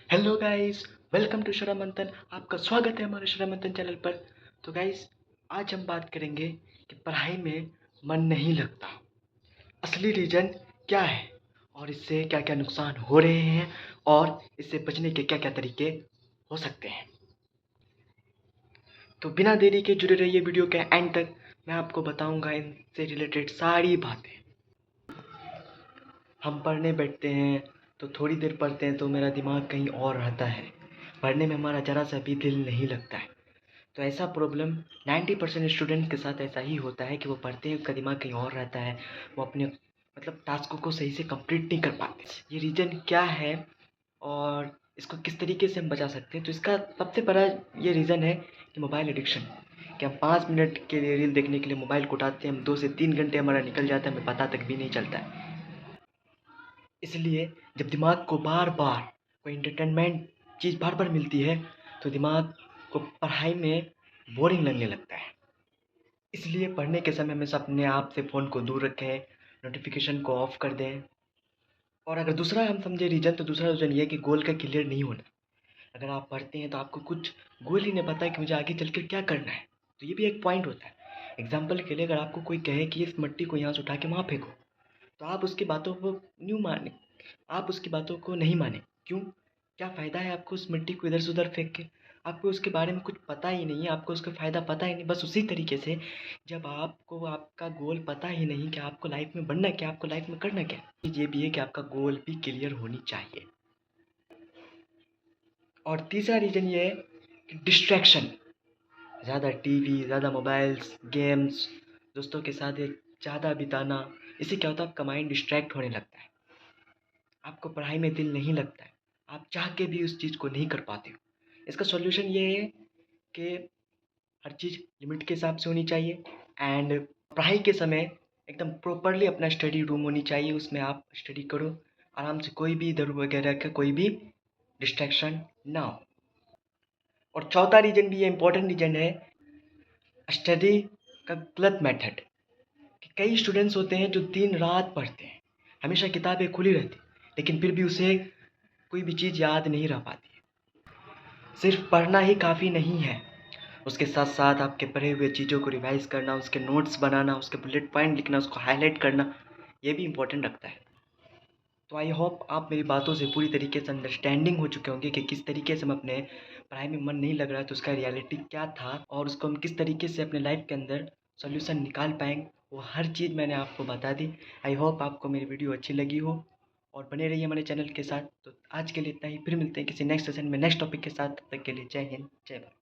Hello guys, welcome to शरा मंथन। आपका स्वागत है हमारे शरा मंथन चैनल पर। तो गाइस, आज हम बात करेंगे कि पढ़ाई में मन नहीं लगता, असली रीज़न क्या है और इससे क्या क्या नुकसान हो रहे हैं और इससे बचने के क्या क्या तरीके हो सकते हैं। तो बिना देरी के जुड़े रहिए वीडियो के एंड तक। मैं आपको बताऊंगा इनसे रिलेटेड सारी बातें। हम पढ़ने बैठते हैं तो थोड़ी देर पढ़ते हैं तो मेरा दिमाग कहीं और रहता है, पढ़ने में हमारा ज़रा सा भी दिल नहीं लगता है। तो ऐसा प्रॉब्लम 90% स्टूडेंट्स के साथ ऐसा ही होता है कि वो पढ़ते हैं, उसका दिमाग कहीं और रहता है, वो अपने टास्कों को सही से कंप्लीट नहीं कर पाते। ये रीज़न क्या है और इसको किस तरीके से हम बचा सकते हैं? तो इसका सबसे बड़ा ये रीज़न है कि मोबाइल एडिक्शन। कि हम 5 मिनट के लिए रील देखने के लिए मोबाइल को उठाते हैं, हम 2 से 3 घंटे हमारा निकल जाता है, हमें पता तक भी नहीं चलता है। इसलिए जब दिमाग को बार बार कोई इंटरटेनमेंट चीज़ बार बार मिलती है तो दिमाग को पढ़ाई में बोरिंग लगने लगता है। इसलिए पढ़ने के समय हमेशा अपने आप से फ़ोन को दूर रखें, नोटिफिकेशन को ऑफ कर दें। और अगर दूसरा हम समझे रीज़न, तो दूसरा रीज़न ये है कि गोल का क्लियर नहीं होना। अगर आप पढ़ते हैं तो आपको कुछ गोल ही नहीं पता है कि मुझे आगे चल कर क्या करना है, तो ये भी एक पॉइंट होता है। एग्जाम्पल के लिए अगर आपको कोई कहे कि इस मिट्टी को यहाँ से उठा के वहाँ फेंको, तो आप उसकी बातों को न्यू माने, आप उसकी बातों को नहीं माने। क्यों? क्या फ़ायदा है आपको उस मिट्टी को इधर से उधर फेंक के? आपको उसके बारे में कुछ पता ही नहीं है, आपको उसका फ़ायदा पता ही नहीं। बस उसी तरीके से जब आपको आपका गोल पता ही नहीं कि आपको लाइफ में बनना क्या, आपको लाइफ में करना क्या है, ये भी है कि आपका गोल भी क्लियर होनी चाहिए। और तीसरा रीज़न ये है कि डिस्ट्रैक्शन। ज़्यादा टीवी, ज़्यादा मोबाइल्स, गेम्स, दोस्तों के साथ एक ज़्यादा बिताना, इससे क्या होता है, आपका माइंड डिस्ट्रैक्ट होने लगता है, आपको पढ़ाई में दिल नहीं लगता है, आप चाह के भी उस चीज़ को नहीं कर पाते हो। इसका सॉल्यूशन ये है कि हर चीज़ लिमिट के हिसाब से होनी चाहिए। एंड पढ़ाई के समय एकदम प्रॉपरली अपना स्टडी रूम होनी चाहिए, उसमें आप स्टडी करो आराम से, कोई भी इधर वगैरह का कोई भी डिस्ट्रैक्शन ना हो। और चौथा रीज़न भी ये इम्पोर्टेंट रीज़न है, स्टडी का गलत मेथड। कि कई स्टूडेंट्स होते हैं जो दिन रात पढ़ते हैं, हमेशा किताबें खुली रहती, लेकिन फिर भी उसे कोई भी चीज़ याद नहीं रह पाती। सिर्फ पढ़ना ही काफ़ी नहीं है, उसके साथ साथ आपके पढ़े हुए चीज़ों को रिवाइज़ करना, उसके नोट्स बनाना, उसके बुलेट पॉइंट लिखना, उसको हाईलाइट करना, ये भी इम्पोर्टेंट रखता है। तो आई होप आप मेरी बातों से पूरी तरीके से अंडरस्टैंडिंग हो चुके होंगे कि किस तरीके से हम अपने पढ़ाई में मन नहीं लग रहा है तो उसका रियलिटी क्या था और उसको हम किस तरीके से अपने लाइफ के अंदर सॉल्यूशन निकाल पाएंगे, वो हर चीज़ मैंने आपको बता दी। आई होप आपको मेरी वीडियो अच्छी लगी हो और बने रहिए हमारे चैनल के साथ। तो आज के लिए इतना ही, फिर मिलते हैं किसी नेक्स्ट सेशन में नेक्स्ट टॉपिक के साथ। तब तक के लिए जय हिंद, जय भारत।